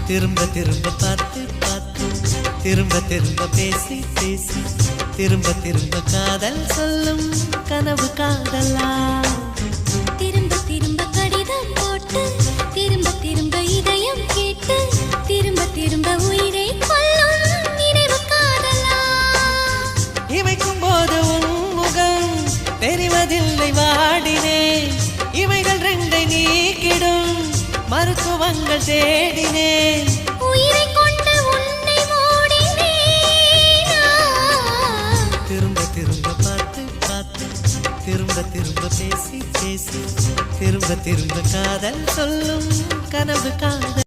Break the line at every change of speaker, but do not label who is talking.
திரும்ப திரும்ப பார்த்து பார்த்து திரும்ப திரும்ப பேசி பேசி திரும்ப திரும்ப காதல் சொல்லும் கனவு காதலா
திரும்ப திரும்ப கடிதம் போட்டு திரும்ப திரும்ப இதயம் கேட்டு திரும்ப திரும்ப உயிரை கொல்லும் நினைவு காதலா
இமைக்கும் போது உன் முகம் தெரிவதில்லை வாடினேன் இவைகள் ரெண்டை நீக்கிடும் மருத்துவங்கள் தேடினேன்
உயிரை கொண்டு உன்னை மூடினேனா
திரும்ப திரும்ப பார்த்து பார்த்து திரும்ப திரும்ப பேசி பேசி திரும்ப திரும்ப காதல் சொல்லும் கனவு காதல்